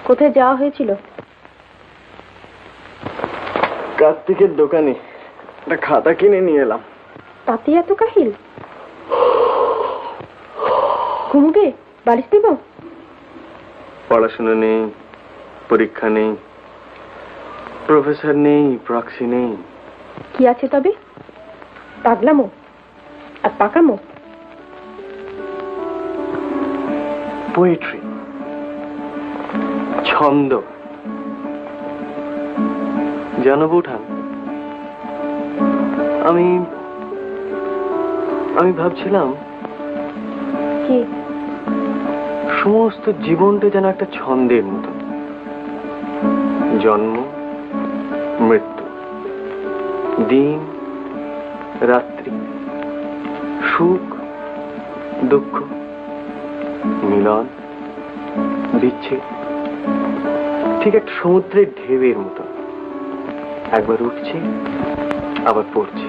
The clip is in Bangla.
কোথায় যাওয়া হয়েছিল? কার্তিকের দোকানে একটা খাতা কিনে নিয়ে এলাম। তাতে এত কাহিল? ঘুমুকে বালিশ দেব? পড়াশোনা নেই, পরীক্ষা নেই, প্রফেসর নেই, প্রক্সি নেই। কি আছে তবে? পাগলামো আর পাকামো। পোয়েট্রি, ছন্দ। জানো বৌঠান, আমি ভাবছিলাম কি? সমস্ত জীবনটা যেন একটা ছন্দের মতো। জন্ম, মৃত্যু, দিন, রাত্রি, সুখ, দুঃখ, মিলন, বিচ্ছেদ, ঠিক একটা সমুদ্রের ঢেউয়ের মতো। একবার উঠছে, আবার পড়ছে।